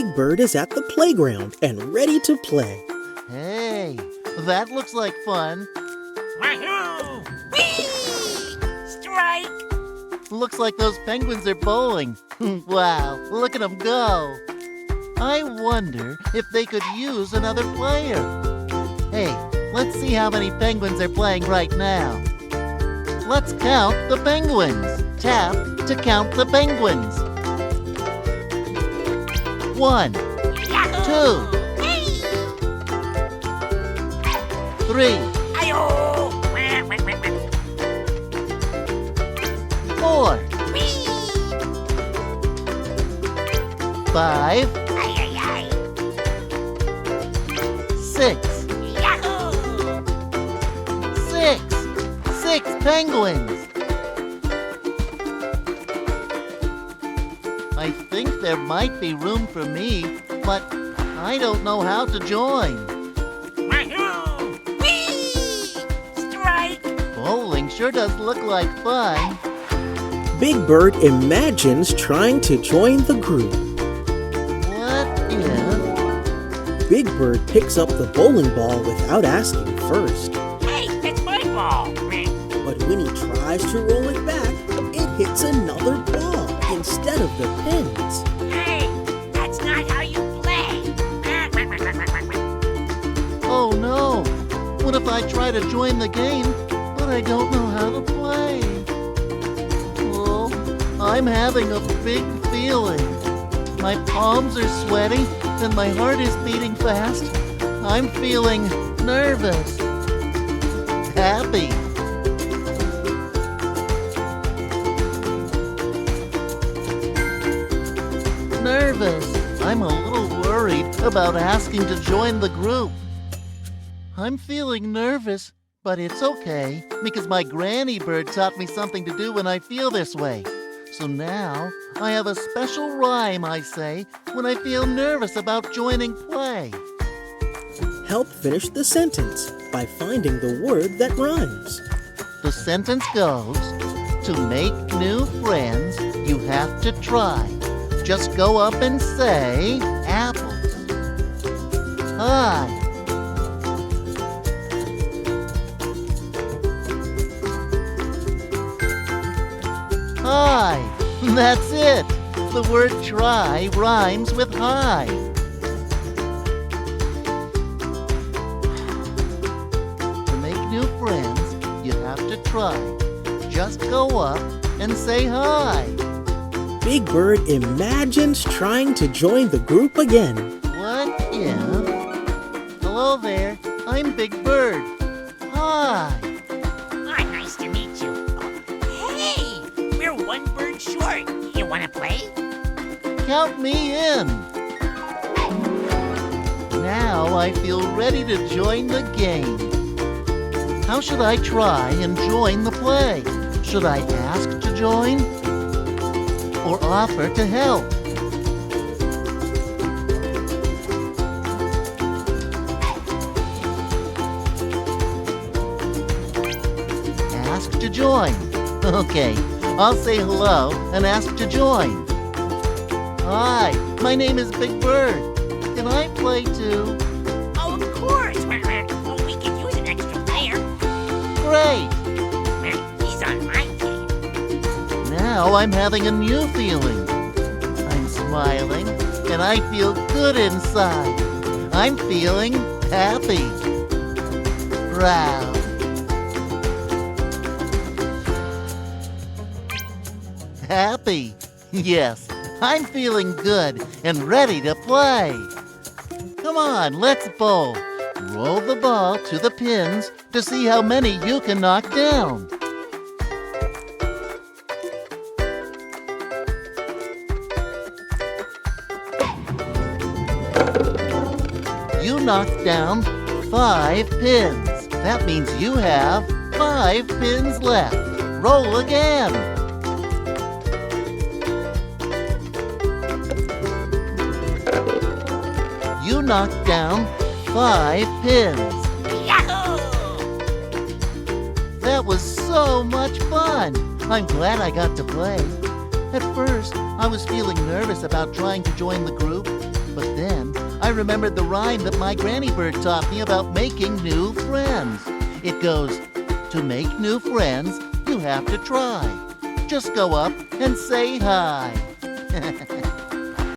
Big Bird is at the playground and ready to play. Hey, that looks like fun. Wahoo! Whee! Strike! Looks like those penguins are bowling. Wow, look at them go. I wonder if they could use another player. Hey, let's see how many penguins are playing right now. Let's count the penguins. Tap to count the penguins. 1, 2, Yahoo! Hey! 3, Ayo! Wah, wah, wah, wah. 4, Whee! 5, Ay, ay, ay! 6, Yahoo! 6 penguins. I think there might be room for me, but I don't know how to join. Wahoo! Whee! Strike! Bowling sure does look like fun. Big Bird imagines trying to join the group. What if... Big Bird picks up the bowling ball without asking first. Hey, that's my ball! But when he tries to roll it back, it hits another ball instead of the pins. Hey, that's not how you play! Oh no! What if I try to join the game, but I don't know how to play? Oh, I'm having a big feeling. My palms are sweaty and my heart is beating fast. I'm feeling nervous. Happy. Nervous. I'm a little worried about asking to join the group. I'm feeling nervous, but it's okay because my granny bird taught me something to do when I feel this way. So now I have a special rhyme I say when I feel nervous about joining play. Help finish the sentence by finding the word that rhymes. The sentence goes, to make new friends, you have to try. Just go up and say, apples. Hi. Hi. That's it. The word try rhymes with hi. To make new friends, you have to try. Just go up and say hi. Big Bird imagines trying to join the group again. What if... Hello there, I'm Big Bird. Hi. Hi, nice to meet you. Hey, we're one bird short. You want to play? Count me in. Now I feel ready to join the game. How should I try and join the play? Should I ask to join? Or offer to help? Ask to join. Okay, I'll say hello and ask to join. Hi, my name is Big Bird. Can I play too? Oh, of course. Well, we could use an extra player. Great! He's on my team. Now I'm having a new feeling. I'm smiling and I feel good inside. I'm feeling happy. Proud. Happy. Yes, I'm feeling good and ready to play. Come on, let's bowl. Roll the ball to the pins to see how many you can knock down. You knocked down 5 pins. That means you have 5 pins left. Roll again. You knocked down 5 pins. Yahoo! That was so much fun. I'm glad I got to play. At first, I was feeling nervous about trying to join the group, but remembered the rhyme that my granny bird taught me about making new friends. It goes, to make new friends, you have to try. Just go up and say hi.